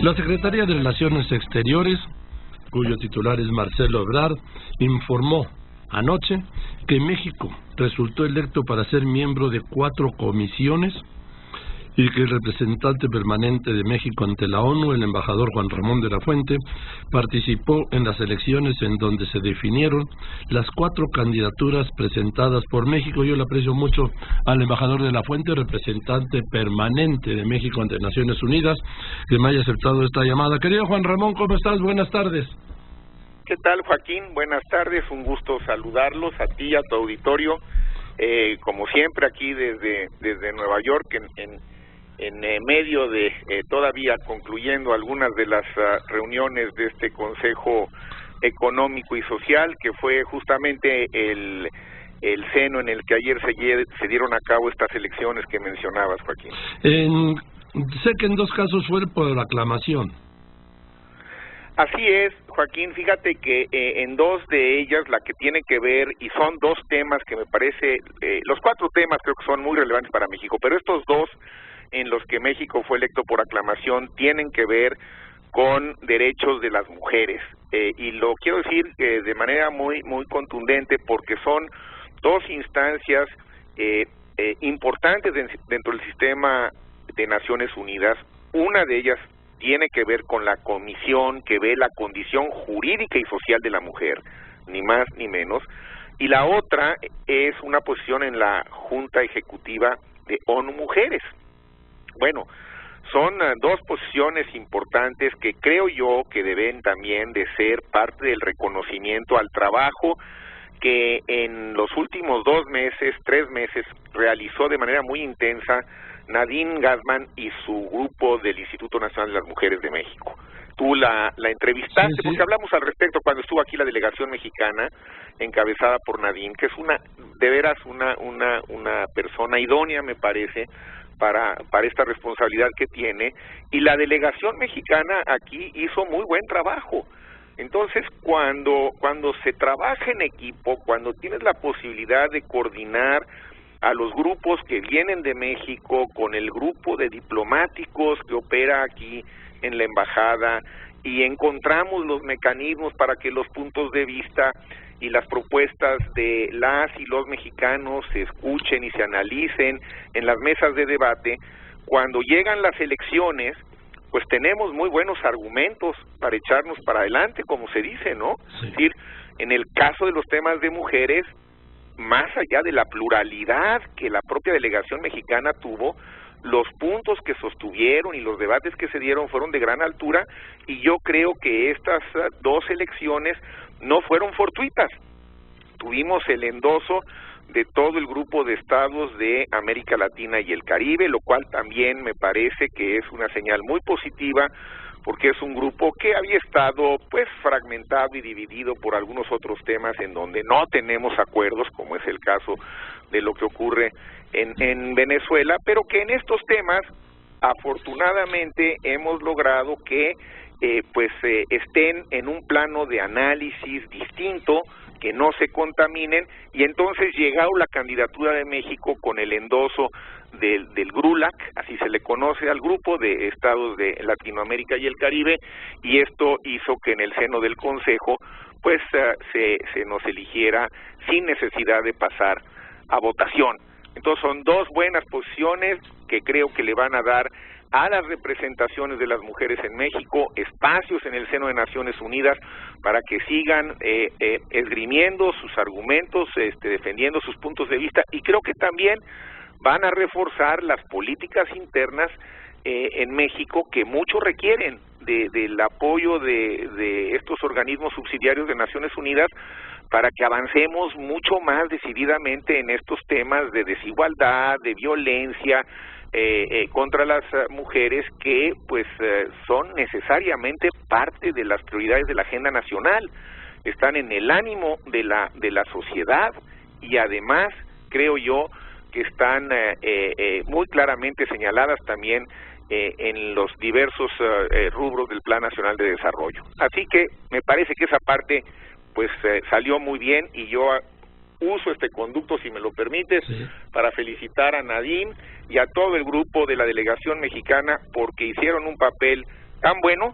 La Secretaría de Relaciones Exteriores, cuyo titular es Marcelo Ebrard, informó anoche que México resultó electo para ser miembro de 4 comisiones y que el representante permanente de México ante la ONU, el embajador Juan Ramón de la Fuente, participó en las elecciones en donde se definieron las 4 candidaturas presentadas por México. Yo le aprecio mucho al embajador de la Fuente, representante permanente de México ante Naciones Unidas, que me haya aceptado esta llamada. Querido Juan Ramón, ¿cómo estás? Buenas tardes. ¿Qué tal, Joaquín? Buenas tardes, un gusto saludarlos a ti y a tu auditorio, como siempre aquí desde Nueva York, en medio de todavía concluyendo algunas de las reuniones de este Consejo Económico y Social, que fue justamente el seno en el que ayer se dieron a cabo estas elecciones que mencionabas, Joaquín. Sé que en 2 casos fue por aclamación. Así es, Joaquín, fíjate que en 2 de ellas, la que tiene que ver, y son 2 temas que me parece, los 4 temas creo que son muy relevantes para México, pero estos 2 en los que México fue electo por aclamación tienen que ver con derechos de las mujeres, y lo quiero decir de manera muy contundente porque son 2 instancias importantes dentro del sistema de Naciones Unidas. Una de ellas tiene que ver con la comisión que ve la condición jurídica y social de la mujer, ni más ni menos, y la otra es una posición en la Junta Ejecutiva de ONU Mujeres. Bueno, son 2 posiciones importantes que creo yo que deben también de ser parte del reconocimiento al trabajo que en los últimos 3 meses realizó de manera muy intensa Nadine Gassmann y su grupo del Instituto Nacional de las Mujeres de México. Tú la entrevistaste, sí. Porque hablamos al respecto cuando estuvo aquí la delegación mexicana encabezada por Nadine, que es de veras una persona idónea, me parece, para esta responsabilidad que tiene, y la delegación mexicana aquí hizo muy buen trabajo. Entonces, cuando se trabaja en equipo, cuando tienes la posibilidad de coordinar a los grupos que vienen de México con el grupo de diplomáticos que opera aquí en la embajada, y encontramos los mecanismos para que los puntos de vista y las propuestas de las y los mexicanos se escuchen y se analicen en las mesas de debate, cuando llegan las elecciones, pues tenemos muy buenos argumentos para echarnos para adelante, como se dice, ¿no? Sí. Es decir, en el caso de los temas de mujeres, más allá de la pluralidad que la propia delegación mexicana tuvo, los puntos que sostuvieron y los debates que se dieron fueron de gran altura, y yo creo que estas 2 elecciones no fueron fortuitas. Tuvimos el endoso de todo el grupo de estados de América Latina y el Caribe, lo cual también me parece que es una señal muy positiva, porque es un grupo que había estado pues fragmentado y dividido por algunos otros temas en donde no tenemos acuerdos, como es el caso de lo que ocurre en Venezuela, pero que en estos temas afortunadamente hemos logrado que estén en un plano de análisis distinto, que no se contaminen, y entonces llegó la candidatura de México con el endoso del GRULAC, así se le conoce al grupo de estados de Latinoamérica y el Caribe, y esto hizo que en el seno del Consejo pues se nos eligiera sin necesidad de pasar a votación. Entonces son 2 buenas posiciones que creo que le van a dar a las representaciones de las mujeres en México espacios en el seno de Naciones Unidas para que sigan esgrimiendo sus argumentos, defendiendo sus puntos de vista, y creo que también van a reforzar las políticas internas en México, que mucho requieren del apoyo de estos organismos subsidiarios de Naciones Unidas, para que avancemos mucho más decididamente en estos temas de desigualdad, de violencia contra las mujeres, que pues son necesariamente parte de las prioridades de la agenda nacional, están en el ánimo de la sociedad, y además creo yo que están muy claramente señaladas también en los diversos rubros del Plan Nacional de Desarrollo. Así que me parece que esa parte pues salió muy bien, y yo uso este conducto, si me lo permites, sí, para felicitar a Nadine y a todo el grupo de la delegación mexicana, porque hicieron un papel tan bueno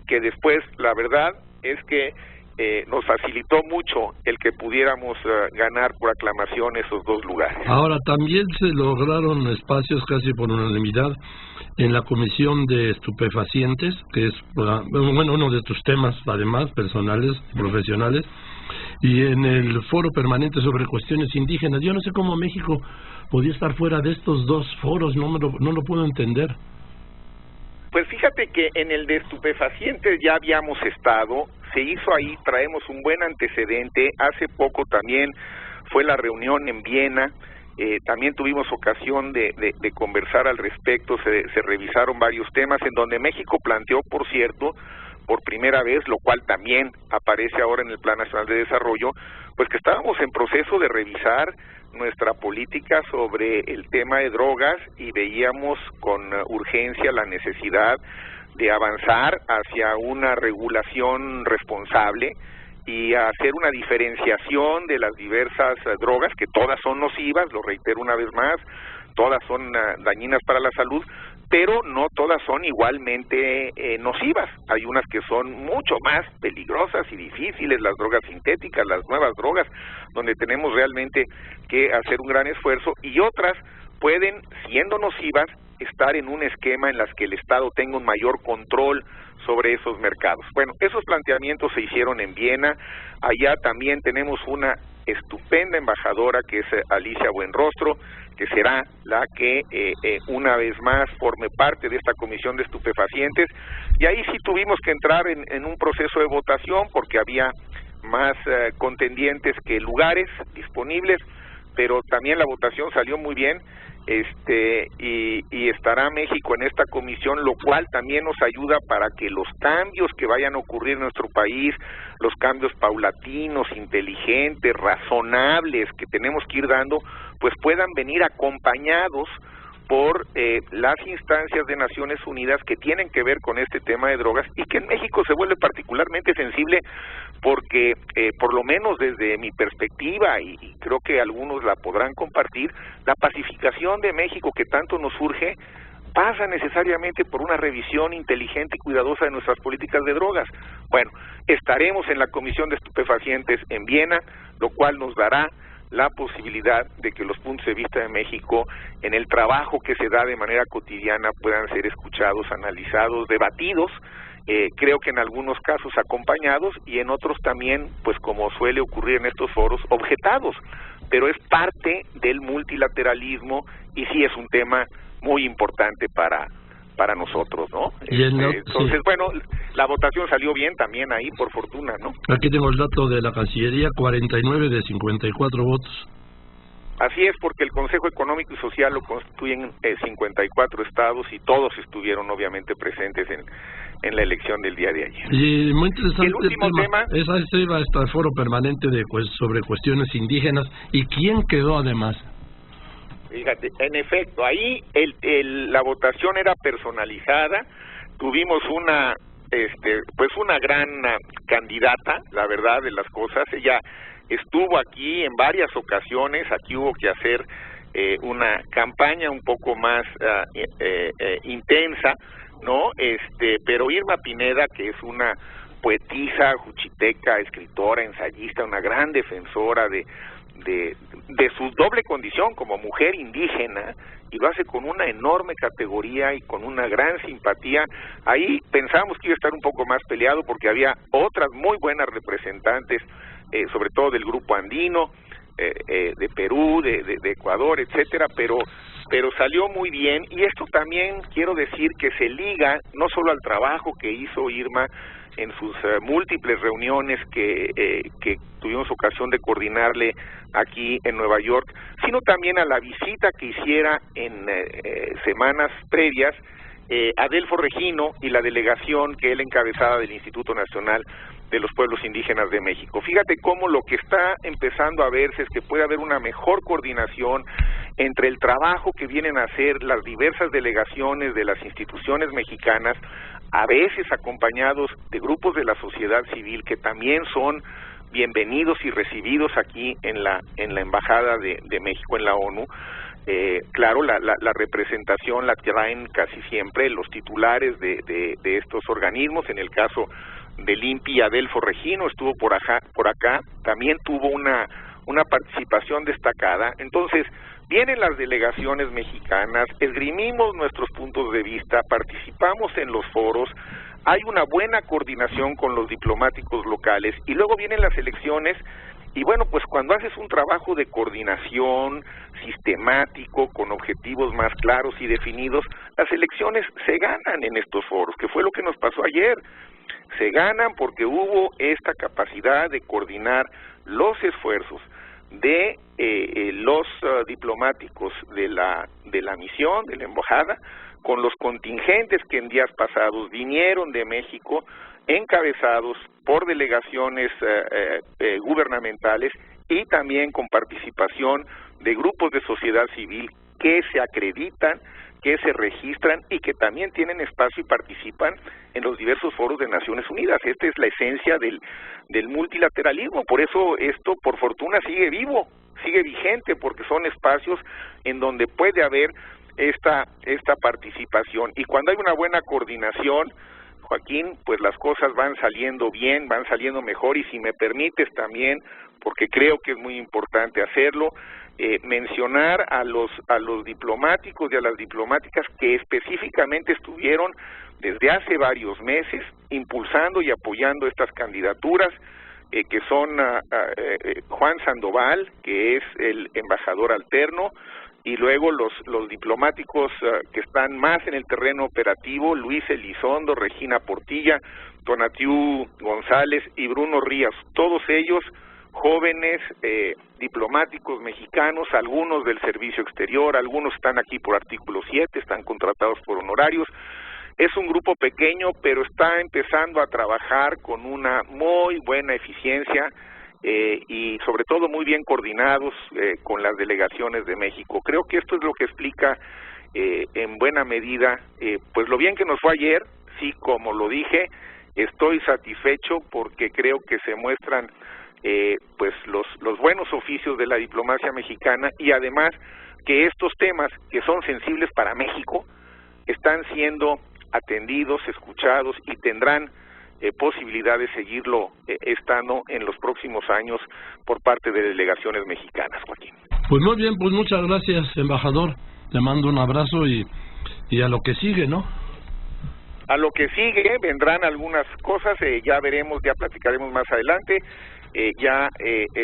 que después la verdad es que nos facilitó mucho el que pudiéramos ganar por aclamación esos 2 lugares. Ahora, también se lograron espacios casi por unanimidad en la Comisión de Estupefacientes, que es uno de tus temas, además, personales, profesionales, y en el Foro Permanente sobre Cuestiones Indígenas. Yo no sé cómo México podía estar fuera de estos 2 foros, no lo puedo entender. Pues fíjate que en el de estupefacientes ya habíamos estado, se hizo ahí, traemos un buen antecedente, hace poco también fue la reunión en Viena, también tuvimos ocasión de conversar al respecto, se revisaron varios temas en donde México planteó, por cierto, por primera vez, lo cual también aparece ahora en el Plan Nacional de Desarrollo, pues que estábamos en proceso de revisar nuestra política sobre el tema de drogas y veíamos con urgencia la necesidad de avanzar hacia una regulación responsable y hacer una diferenciación de las diversas drogas, que todas son nocivas, lo reitero una vez más, todas son dañinas para la salud, pero no todas son igualmente nocivas. Hay unas que son mucho más peligrosas y difíciles, las drogas sintéticas, las nuevas drogas, donde tenemos realmente que hacer un gran esfuerzo, y otras pueden, siendo nocivas, estar en un esquema en las que el Estado tenga un mayor control sobre esos mercados. Bueno, esos planteamientos se hicieron en Viena. Allá también tenemos una estupenda embajadora que es Alicia Buenrostro, que será la que una vez más forme parte de esta comisión de estupefacientes, y ahí sí tuvimos que entrar en un proceso de votación porque había más contendientes que lugares disponibles, pero también la votación salió muy bien, y estará México en esta comisión, lo cual también nos ayuda para que los cambios que vayan a ocurrir en nuestro país, los cambios paulatinos, inteligentes, razonables que tenemos que ir dando, pues puedan venir acompañados por las instancias de Naciones Unidas que tienen que ver con este tema de drogas, y que en México se vuelve particularmente sensible porque, por lo menos desde mi perspectiva, y creo que algunos la podrán compartir, la pacificación de México que tanto nos urge pasa necesariamente por una revisión inteligente y cuidadosa de nuestras políticas de drogas. Bueno, estaremos en la Comisión de Estupefacientes en Viena, lo cual nos dará la posibilidad de que los puntos de vista de México en el trabajo que se da de manera cotidiana puedan ser escuchados, analizados, debatidos, creo que en algunos casos acompañados y en otros también, pues como suele ocurrir en estos foros, objetados, pero es parte del multilateralismo y sí es un tema muy importante para nosotros, ¿no? Entonces, bueno, la votación salió bien también ahí, por fortuna, ¿no? Aquí tengo el dato de la Cancillería, 49 de 54 votos. Así es, porque el Consejo Económico y Social lo constituyen 54 estados y todos estuvieron obviamente presentes en la elección del día de ayer. Y muy interesante el último tema. Ese va a estar el foro permanente sobre cuestiones indígenas. ¿Y quién quedó además? Fíjate, en efecto, ahí la votación era personalizada, tuvimos una gran candidata, la verdad de las cosas. Ella estuvo aquí en varias ocasiones, aquí hubo que hacer una campaña un poco más intensa, ¿no? Pero Irma Pineda, que es una poetisa, juchiteca, escritora, ensayista, una gran defensora de su doble condición como mujer indígena, y lo hace con una enorme categoría y con una gran simpatía. Ahí pensamos que iba a estar un poco más peleado porque había otras muy buenas representantes, sobre todo del grupo andino, de Perú, de Ecuador, etcétera, pero salió muy bien. Y esto también quiero decir que se liga no solo al trabajo que hizo Irma en sus múltiples reuniones que tuvimos ocasión de coordinarle aquí en Nueva York, sino también a la visita que hiciera en semanas previas Adelfo Regino y la delegación que él encabezaba del Instituto Nacional de los Pueblos Indígenas de México. Fíjate cómo lo que está empezando a verse es que puede haber una mejor coordinación entre el trabajo que vienen a hacer las diversas delegaciones de las instituciones mexicanas, a veces acompañados de grupos de la sociedad civil que también son bienvenidos y recibidos aquí en la Embajada de México en la ONU, Claro, la representación la traen casi siempre los titulares de estos organismos. En el caso del INPI, Adelfo Regino estuvo por acá, también tuvo una participación destacada. Entonces, vienen las delegaciones mexicanas, esgrimimos nuestros puntos de vista, participamos en los foros, hay una buena coordinación con los diplomáticos locales, y luego vienen las elecciones. Y bueno, pues cuando haces un trabajo de coordinación sistemático, con objetivos más claros y definidos, las elecciones se ganan en estos foros, que fue lo que nos pasó ayer. Se ganan porque hubo esta capacidad de coordinar los esfuerzos de los diplomáticos de la misión, de la embajada, con los contingentes que en días pasados vinieron de México, encabezados por delegaciones gubernamentales, y también con participación de grupos de sociedad civil que se acreditan, que se registran y que también tienen espacio y participan en los diversos foros de Naciones Unidas. Esta es la esencia del multilateralismo. Por eso esto, por fortuna, sigue vivo, sigue vigente, porque son espacios en donde puede haber esta participación. Y cuando hay una buena coordinación, Joaquín, pues las cosas van saliendo bien, van saliendo mejor. Y si me permites también, porque creo que es muy importante hacerlo, mencionar a los diplomáticos y a las diplomáticas que específicamente estuvieron desde hace varios meses impulsando y apoyando estas candidaturas, que son Juan Sandoval, que es el embajador alterno, y luego los diplomáticos que están más en el terreno operativo: Luis Elizondo, Regina Portilla, Tonatiu González y Bruno Ríos. Todos ellos jóvenes diplomáticos mexicanos, algunos del servicio exterior, algunos están aquí por artículo 7, están contratados por honorarios. Es un grupo pequeño, pero está empezando a trabajar con una muy buena eficiencia, y sobre todo muy bien coordinados con las delegaciones de México. Creo que esto es lo que explica en buena medida pues lo bien que nos fue ayer. Sí, como lo dije, estoy satisfecho porque creo que se muestran pues los buenos oficios de la diplomacia mexicana, y además que estos temas que son sensibles para México están siendo atendidos, escuchados, y tendrán posibilidad de seguirlo estando en los próximos años por parte de delegaciones mexicanas, Joaquín. Pues muy bien, pues muchas gracias, embajador. Le mando un abrazo y a lo que sigue, ¿no? A lo que sigue vendrán algunas cosas, ya veremos, ya platicaremos más adelante.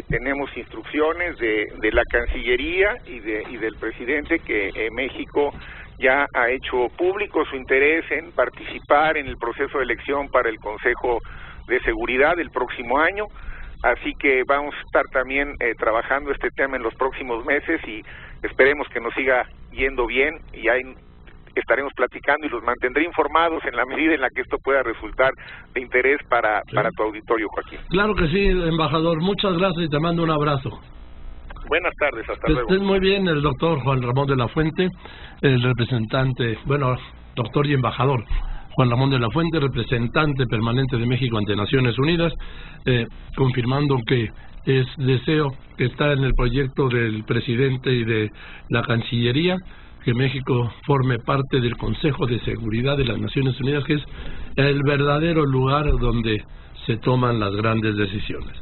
Tenemos instrucciones de la Cancillería y del presidente que México ya ha hecho público su interés en participar en el proceso de elección para el Consejo de Seguridad del próximo año. Así que vamos a estar también trabajando este tema en los próximos meses, y esperemos que nos siga yendo bien, y ahí estaremos platicando y los mantendré informados en la medida en la que esto pueda resultar de interés para tu auditorio, Joaquín. Claro que sí, embajador. Muchas gracias y te mando un abrazo. Buenas tardes, hasta luego. Estén muy bien. El doctor Juan Ramón de la Fuente, el representante, doctor y embajador Juan Ramón de la Fuente, representante permanente de México ante Naciones Unidas, confirmando que es deseo que está en el proyecto del presidente y de la Cancillería que México forme parte del Consejo de Seguridad de las Naciones Unidas, que es el verdadero lugar donde se toman las grandes decisiones.